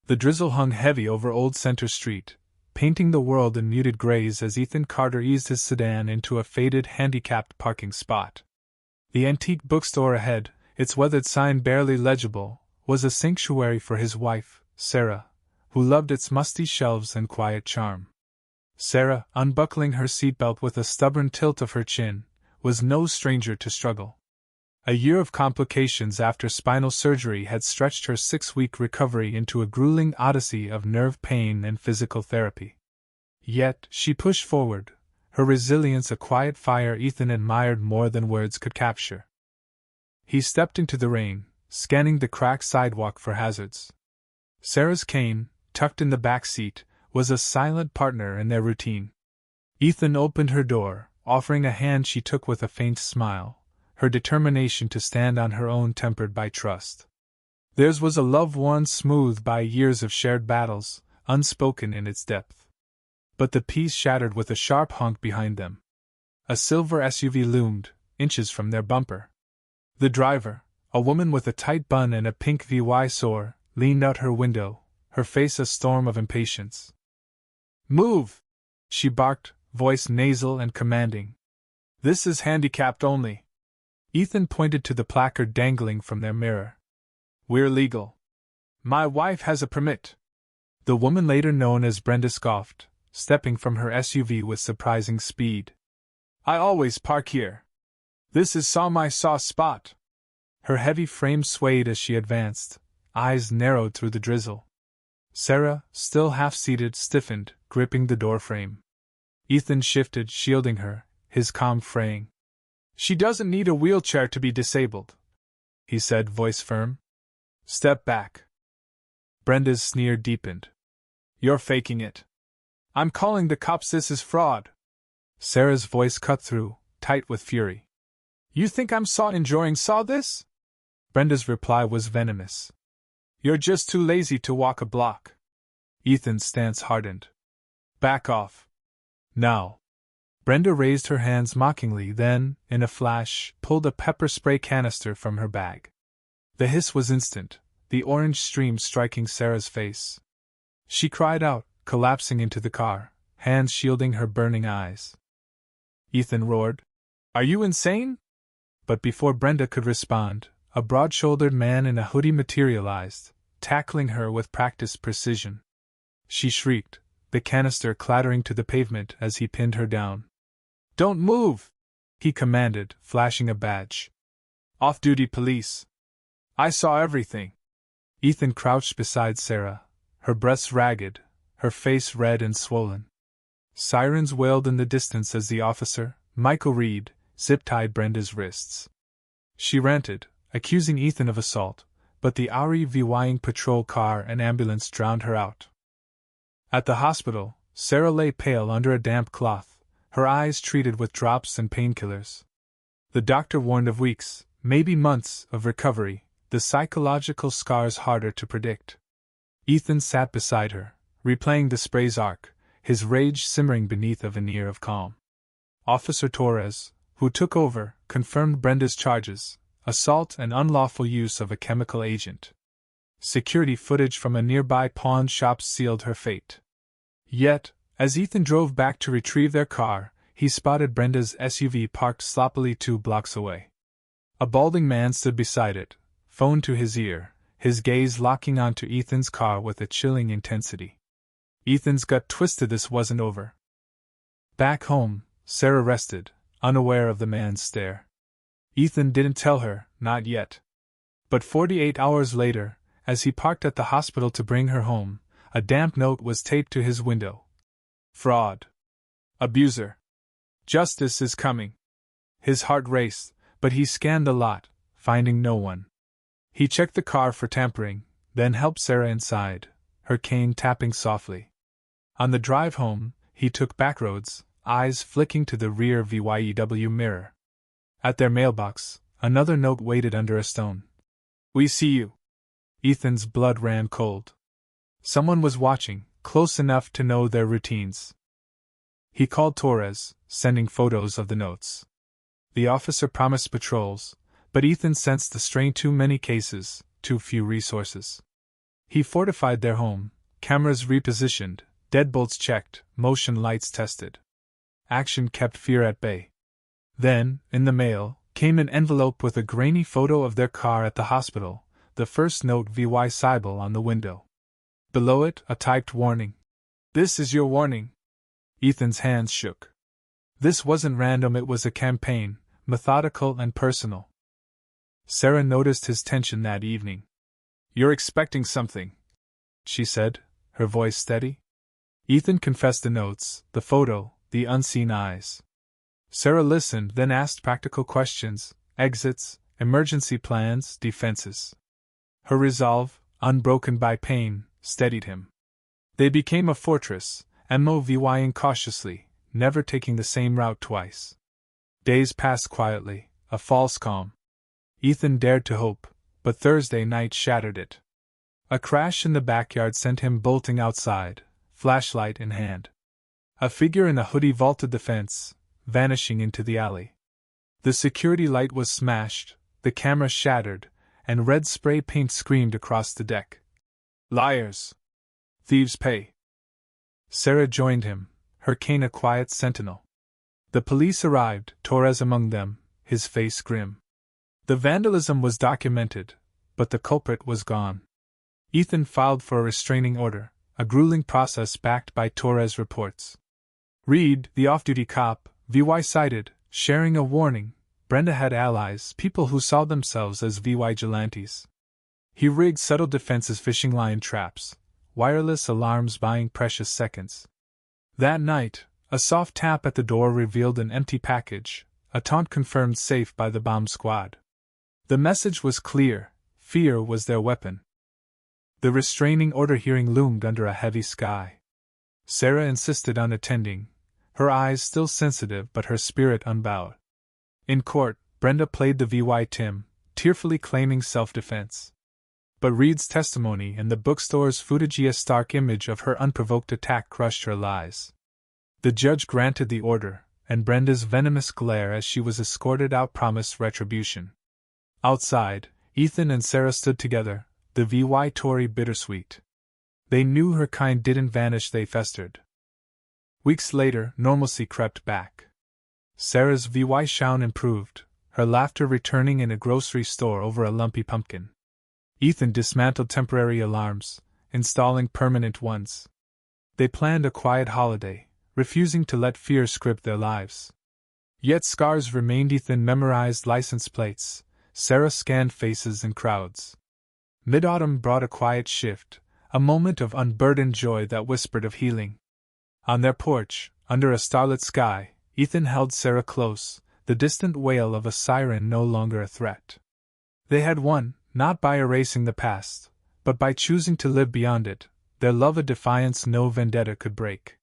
The drizzle hung heavy over Old Center Street, painting the world in muted grays as Ethan Carter eased his sedan into a faded handicapped parking spot. The antique bookstore ahead, its weathered sign barely legible, was a sanctuary for his wife, Sarah, who loved its musty shelves and quiet charm. Sarah, unbuckling her seatbelt with a stubborn tilt of her chin, was no stranger to struggle. A year of complications after spinal surgery had stretched her 6-week recovery into a grueling odyssey of nerve pain and physical therapy. Yet, she pushed forward, her resilience a quiet fire Ethan admired more than words could capture. He stepped into the rain, scanning the cracked sidewalk for hazards. Sarah's cane, tucked in the back seat, was a silent partner in their routine. Ethan opened her door, offering a hand she took with a faint smile, her determination to stand on her own tempered by trust. Theirs was a love worn smooth by years of shared battles, unspoken in its depth. But the peace shattered with a sharp honk behind them. A silver SUV loomed, inches from their bumper. The driver, a woman with a tight bun and a pink VY sore, leaned out her window, her face a storm of impatience. "Move!" she barked, voice nasal and commanding. "This is handicapped only." Ethan pointed to the placard dangling from their mirror. "We're legal. My wife has a permit." The woman later known as Brenda scoffed, stepping from her SUV with surprising speed. "I always park here. This is my soft spot." Her heavy frame swayed as she advanced, eyes narrowed through the drizzle. Sarah, still half-seated, stiffened, gripping the doorframe. Ethan shifted, shielding her, his calm fraying. "She doesn't need a wheelchair to be disabled," he said, voice firm. "Step back." Brenda's sneer deepened. "You're faking it. I'm calling the cops. This is fraud." Sarah's voice cut through, tight with fury. "You think I'm enjoying this?" Brenda's reply was venomous. "You're just too lazy to walk a block." Ethan's stance hardened. "Back off. Now." Brenda raised her hands mockingly, then, in a flash, pulled a pepper spray canister from her bag. The hiss was instant, the orange stream striking Sarah's face. She cried out, collapsing into the car, hands shielding her burning eyes. Ethan roared, "Are you insane?" But before Brenda could respond, a broad-shouldered man in a hoodie materialized, tackling her with practiced precision. She shrieked, the canister clattering to the pavement as he pinned her down. "Don't move!" he commanded, flashing a badge. "Off-duty police. I saw everything." Ethan crouched beside Sarah, her breasts ragged, her face red and swollen. Sirens wailed in the distance as the officer, Michael Reed, zip-tied Brenda's wrists. She ranted, accusing Ethan of assault, but the REVYing patrol car and ambulance drowned her out. At the hospital, Sarah lay pale under a damp cloth, her eyes treated with drops and painkillers. The doctor warned of weeks, maybe months, of recovery, the psychological scars harder to predict. Ethan sat beside her, replaying the spray's arc, his rage simmering beneath a veneer of calm. Officer Torres, who took over, confirmed Brenda's charges: assault and unlawful use of a chemical agent. Security footage from a nearby pawn shop sealed her fate. Yet, as Ethan drove back to retrieve their car, he spotted Brenda's SUV parked sloppily 2 blocks away. A balding man stood beside it, phone to his ear, his gaze locking onto Ethan's car with a chilling intensity. Ethan's gut twisted. This wasn't over. Back home, Sarah rested, unaware of the man's stare. Ethan didn't tell her, not yet. But 48 hours later, as he parked at the hospital to bring her home, a damp note was taped to his window. "Fraud. Abuser. Justice is coming." His heart raced, but he scanned the lot, finding no one. He checked the car for tampering, then helped Sarah inside, her cane tapping softly. On the drive home, he took back roads, eyes flicking to the rear VYEW mirror. At their mailbox, another note waited under a stone. "We see you." Ethan's blood ran cold. Someone was watching, close enough to know their routines. He called Torres, sending photos of the notes. The officer promised patrols, but Ethan sensed the strain: too many cases, too few resources. He fortified their home, cameras repositioned, deadbolts checked, motion lights tested. Action kept fear at bay. Then, in the mail, came an envelope with a grainy photo of their car at the hospital, the first note VY Cybele on the window. Below it, a typed warning. "This is your warning." Ethan's hands shook. This wasn't random, it was a campaign, methodical and personal. Sarah noticed his tension that evening. "You're expecting something," she said, her voice steady. Ethan confessed the notes, the photo, the unseen eyes. Sarah listened, then asked practical questions: exits, emergency plans, defenses. Her resolve, unbroken by pain, steadied him. They became a fortress, moving cautiously, never taking the same route twice. Days passed quietly, a false calm. Ethan dared to hope, but Thursday night shattered it. A crash in the backyard sent him bolting outside, flashlight in hand. A figure in a hoodie vaulted the fence, vanishing into the alley. The security light was smashed, the camera shattered, and red spray paint screamed across the deck. "Liars! Thieves pay!" Sarah joined him, her cane a quiet sentinel. The police arrived, Torres among them, his face grim. The vandalism was documented, but the culprit was gone. Ethan filed for a restraining order, a grueling process backed by Torres reports. Reed, the off-duty cop, VY cited, sharing a warning. Brenda had allies, people who saw themselves as vigilantes. He rigged subtle defenses, fishing line traps, wireless alarms buying precious seconds. That night, a soft tap at the door revealed an empty package, a taunt confirmed safe by the bomb squad. The message was clear: fear was their weapon. The restraining order hearing loomed under a heavy sky. Sarah insisted on attending, her eyes still sensitive but her spirit unbowed. In court, Brenda played the VY Tim, tearfully claiming self-defense. But Reed's testimony and the bookstore's footage, a stark image of her unprovoked attack, crushed her lies. The judge granted the order, and Brenda's venomous glare as she was escorted out promised retribution. Outside, Ethan and Sarah stood together, the VY Tory bittersweet. They knew her kind didn't vanish, they festered. Weeks later, normalcy crept back. Sarah's VY shine improved, her laughter returning in a grocery store over a lumpy pumpkin. Ethan dismantled temporary alarms, installing permanent ones. They planned a quiet holiday, refusing to let fear script their lives. Yet scars remained. Ethan memorized license plates, Sarah scanned faces and crowds. Mid-autumn brought a quiet shift, a moment of unburdened joy that whispered of healing. On their porch, under a starlit sky, Ethan held Sarah close, the distant wail of a siren no longer a threat. They had won, not by erasing the past, but by choosing to live beyond it, their love a defiance no vendetta could break.